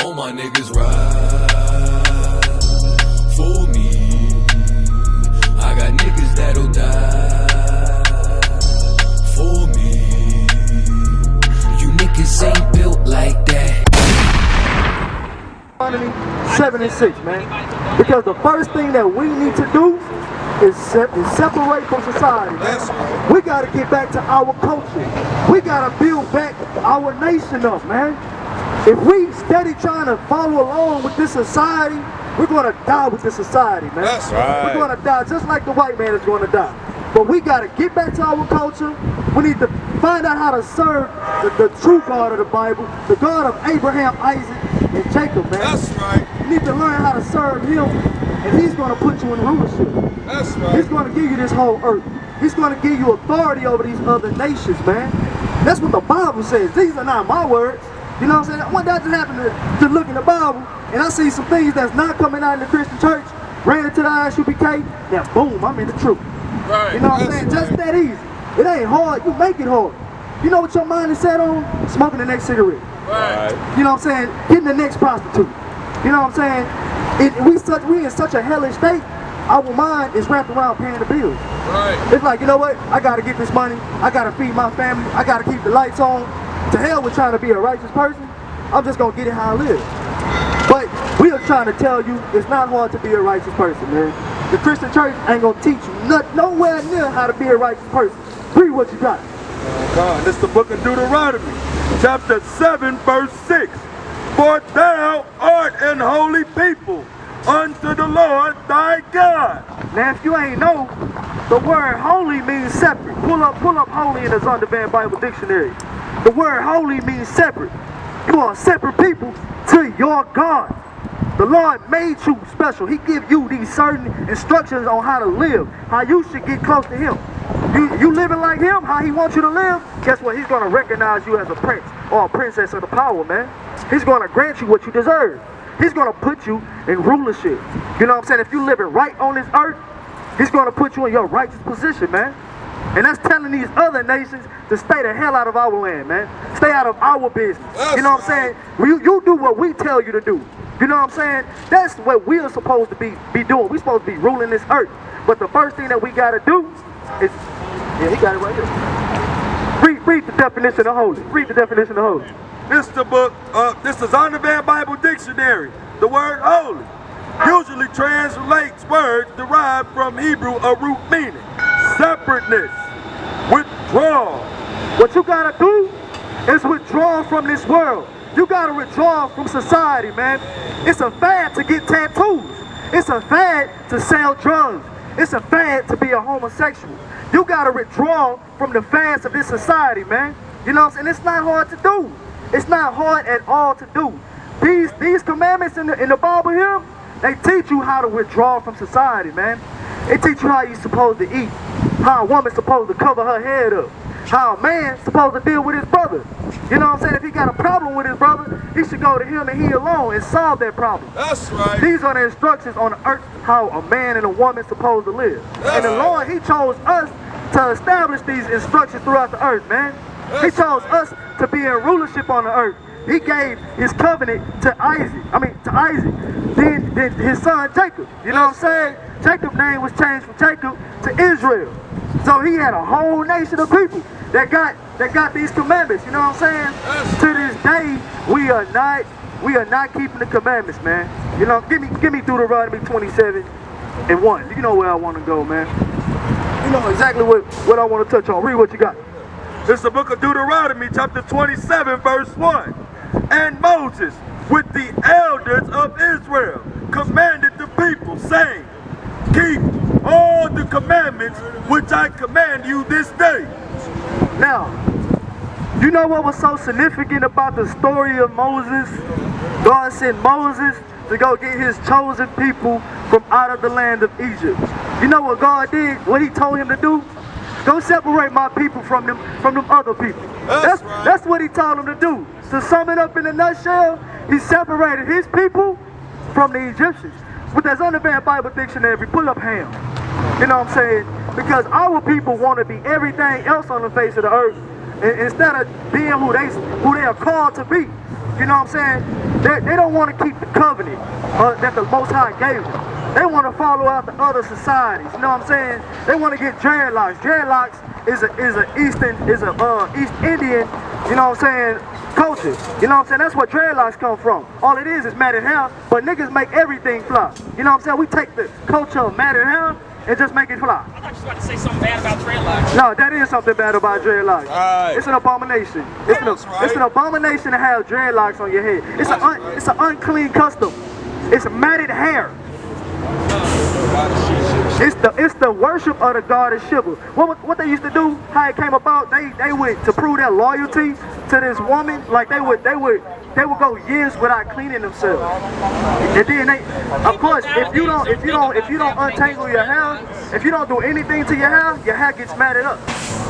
All my niggas ride for me. I got niggas that'll die for me. You niggas ain't built like that. 7 and 6, man. Because the first thing that we need to do is separate from society, man. We gotta get back to our culture. We gotta build back our nation up, man. If we steady trying to follow along with this society, we're gonna die with this society, man. That's right. We're gonna die just like the white man is gonna die. But we gotta get back to our culture. We need to find out how to serve the true God of the Bible, the God of Abraham, Isaac, and Jacob, man. That's right. You need to learn how to serve him, and he's gonna put you in rulership. That's right. He's gonna give you this whole earth. He's gonna give you authority over these other nations, man. That's what the Bible says. These are not my words. You know what I'm saying? One day I just happened to look in the Bible, and I see some things that's not coming out in the Christian church, ran into the I.S.U.P.K, then boom, I'm in the truth. Right. You know what I'm saying? Just that easy. It ain't hard, you make it hard. You know what your mind is set on? Smoking the next cigarette. Right. You know what I'm saying? Getting the next prostitute. You know what I'm saying? We in such a hellish state, our mind is wrapped around paying the bills. Right. It's like, you know what? I gotta get this money, I gotta feed my family, I gotta keep the lights on. To hell with trying to be a righteous person. I'm just gonna get it how I live. But we are trying to tell you it's not hard to be a righteous person, man. The Christian church ain't gonna teach you nowhere near how to be a righteous person. Read what you got. God, this is the book of Deuteronomy, chapter 7, verse 6. For thou art an holy people unto the Lord thy God. Now if you ain't know, the word holy means separate. Pull up holy in the Zondervan Bible Dictionary. The word holy means separate. You are separate people to your God. The Lord made you special. He give you these certain instructions on how to live, how you should get close to him. You living like him, how he wants you to live, guess what? He's going to recognize you as a prince or a princess of the power, man. He's going to grant you what you deserve. He's going to put you in rulership. You know what I'm saying? If you living right on this earth, he's going to put you in your righteous position, man. And that's telling these other nations to stay the hell out of our land, man. Stay out of our business. You know what I'm saying? You do what we tell you to do. You know what I'm saying? That's what we are supposed to be doing. We're supposed to be ruling this earth. But the first thing that we got to do is, yeah, he got it right here. Read the definition of holy. Read the definition of holy. This is the book, this is Zondervan Bible Dictionary. The word holy usually translates words derived from Hebrew, a root meaning separateness, withdrawal. What you gotta do is withdraw from this world. You gotta withdraw from society, man. It's a fad to get tattoos. It's a fad to sell drugs. It's a fad to be a homosexual. You gotta withdraw from the fads of this society, man. You know what I'm saying? It's not hard to do. It's not hard at all to do. These commandments in the Bible here, they teach you how to withdraw from society, man. They teach you how you're supposed to eat, how a woman's supposed to cover her head up, how a man's supposed to deal with his brother. You know what I'm saying? If he got a problem with his brother, he should go to him and he alone and solve that problem. That's right. These are the instructions on the earth how a man and a woman's supposed to live. And the Lord, he chose us to establish these instructions throughout the earth, man. He chose us to be in rulership on the earth. He gave his covenant to Isaac. Then his son Jacob. You know what I'm saying? Jacob's name was changed from Jacob to Israel. So he had a whole nation of people that got these commandments. You know what I'm saying? To this day, we are not keeping the commandments, man. You know, give me Deuteronomy 27:1. You know where I want to go, man. You know exactly what I want to touch on. Read what you got. This is the book of Deuteronomy, chapter 27, verse 1. And Moses, with the elders of Israel, commanded the people, saying, keep all the commandments which I command you this day. Now, you know what was so significant about the story of Moses? God sent Moses to go get his chosen people from out of the land of Egypt. You know what God did? What he told him to do? Go separate my people from them other people. That's what he told them to do. To sum it up in a nutshell, he separated his people from the Egyptians. With that Zondervan Bible Dictionary, pull up Ham. You know what I'm saying? Because our people want to be everything else on the face of the earth instead of being who they are called to be. You know what I'm saying? They don't want to keep the covenant that the Most High gave them. They want to follow out the other societies. You know what I'm saying? They want to get dreadlocks. Dreadlocks is a East Indian, you know what I'm saying, culture. You know what I'm saying? That's where dreadlocks come from. All it is matted hair, but niggas make everything fly. You know what I'm saying? We take the culture of matted hair and just make it fly. I thought you was about to say something bad about dreadlocks. No, that is something bad about dreadlocks. Right. It's an abomination. It's an abomination to have dreadlocks on your head. It's an unclean custom. It's matted hair. It's the worship of the goddess Shiva. What they used to do, how it came about, they would, to prove their loyalty to this woman, like they would go years without cleaning themselves. And then of course, if you don't untangle your hair, if you don't do anything to your hair gets matted up.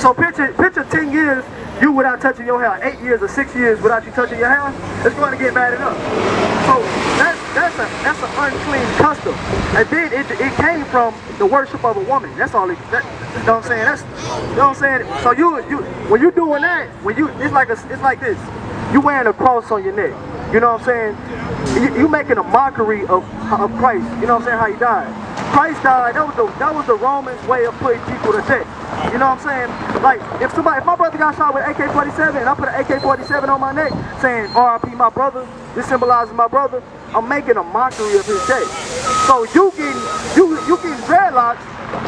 So picture 10 years you without touching your hair, 8 years or 6 years without you touching your hair, it's going to get matted up. So that's an unclean custom. And then it came from the worship of a woman. That's all it, you know what I'm saying? You know what I'm saying? So you when you doing that, it's like this. You wearing a cross on your neck. You know what I'm saying? You making a mockery of Christ. You know what I'm saying? How he died. Christ died. That was the Romans' way of putting people to death. You know what I'm saying? Like if my brother got shot with AK-47 and I put an AK-47 on my neck saying R.I.P. my brother, this symbolizes my brother, I'm making a mockery of his death. So you getting dreadlocks,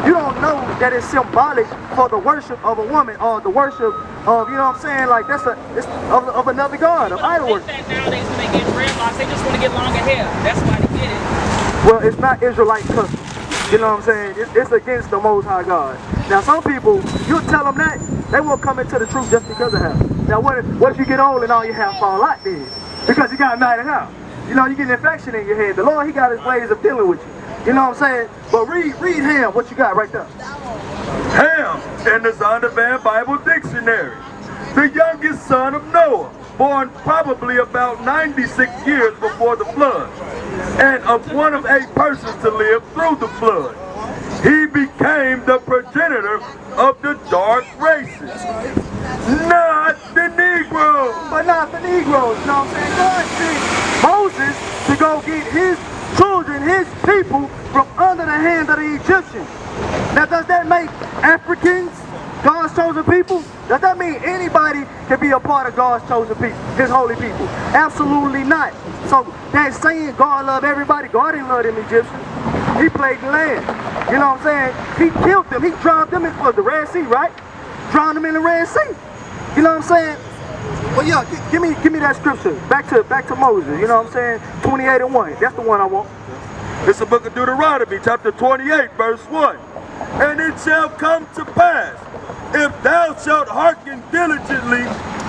you don't know that it's symbolic for the worship of a woman or the worship of, you know what I'm saying, like it's of another god, of idol worship. I think that nowadays when they get dreadlocks, they just want to get longer hair. That's why they get it. Well, it's not Israelite custom. You know what I'm saying? It's against the Most High God. Now, some people, you tell them that, they won't come into the truth just because of hair. Now, what if you get old and all your hair fall out then? Because you got matted hair. You know, you get an infection in your head. The Lord, he got his ways of dealing with you. You know what I'm saying? But read Ham, what you got right there. Ham in the Zondervan Bible Dictionary. The youngest son of Noah, born probably about 96 years before the flood, and of one of 8 persons to live through the flood. He became the progenitor of the dark races, not the Negroes. But not the Negroes, you know what I'm saying? God sent Moses to go get his children, his people, from under the hand of the Egyptians. Now, does that make Africans God's chosen people? Does that mean anybody can be a part of God's chosen people, his holy people? Absolutely not. So that saying God loved everybody, God didn't love them Egyptians. He played the land. You know what I'm saying? He killed them. He drowned them in the Red Sea, right? Drowned them in the Red Sea. You know what I'm saying? Well, yeah, give me that scripture. Back to Moses. You know what I'm saying? 28:1. That's the one I want. It's the book of Deuteronomy, chapter 28, verse 1. And it shall come to pass, if thou shalt hearken diligently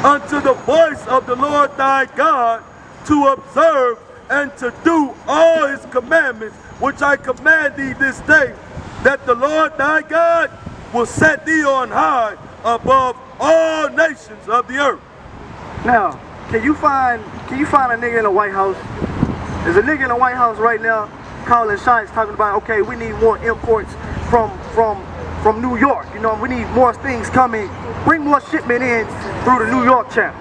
unto the voice of the Lord thy God, to observe and to do all his commandments, which I command thee this day, that the Lord thy God will set thee on high above all nations of the earth. Now, can you find a nigga in the White House? There's a nigga in the White House right now calling shots, talking about, okay, we need more imports from New York. You know, we need more things coming. Bring more shipment in through the New York channel.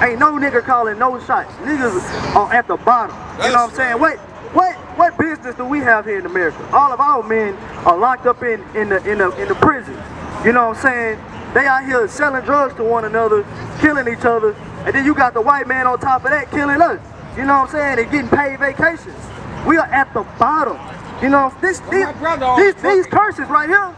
Ain't no nigga calling no shots. Niggas are at the bottom. You know what I'm saying? What business do we have here in America? All of our men are locked up in the prisons. You know what I'm saying? They out here selling drugs to one another, killing each other, and then you got the white man on top of that killing us. You know what I'm saying? And getting paid vacations. We are at the bottom. You know, these curses right here,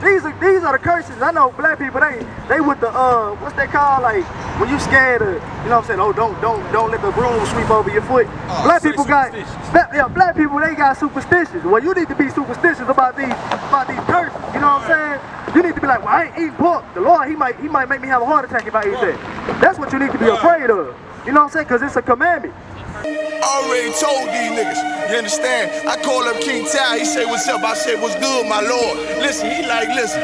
these are the curses. I know black people, they with the what's that called, like when you scared of, you know what I'm saying, oh don't let the broom sweep over your foot. Black people black people, they got superstitions. Well, you need to be superstitious about these curses. You know what I'm saying? You need to be like, well, I ain't eating pork. The Lord, he might make me have a heart attack if I eat that. That's what you need to be afraid of. You know what I'm saying? Because it's a commandment. Already told these niggas, you understand? I call up King Ty, he say what's up, I say what's good, my lord. Listen, he like, listen,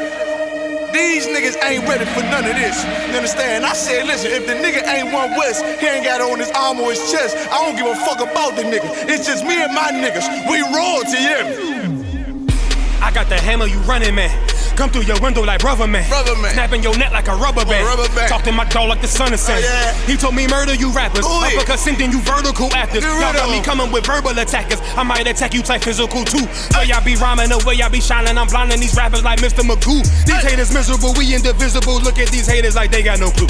these niggas ain't ready for none of this, you understand? I said, listen, if the nigga ain't one West, he ain't got on his arm or his chest, I don't give a fuck about the nigga. It's just me and my niggas, we royalty, yeah. I got the hammer, you running, man. Come through your window like brother man. Snapping your neck like a rubber band. Talk to my dog like the sun is saying. He told me murder you rappers. Uppercut sending you vertical actors. Y'all got me coming with verbal attackers. I might attack you type physical too. Way y'all be rhyming, the way y'all be shining. I'm blinding these rappers like Mr. Magoo. These haters miserable, we indivisible. Look at these haters like they got no clue.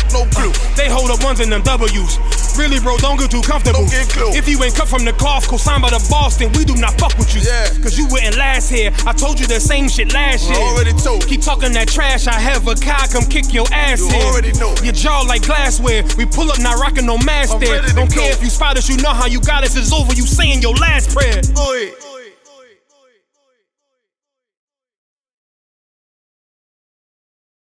They hold up ones and them W's. Really, bro, don't get too comfortable. If you ain't cut from the cloth, co-signed by the Boston, we do not fuck with you. Cause you wouldn't last here. I told you the same shit last year. Already told. Keep talking that trash, I have a car, come kick your ass You in. already know. Your jaw like glassware. We pull up, not rocking no mask there. Don't care if you spot us, you know how you got us. It's over, you saying your last prayer.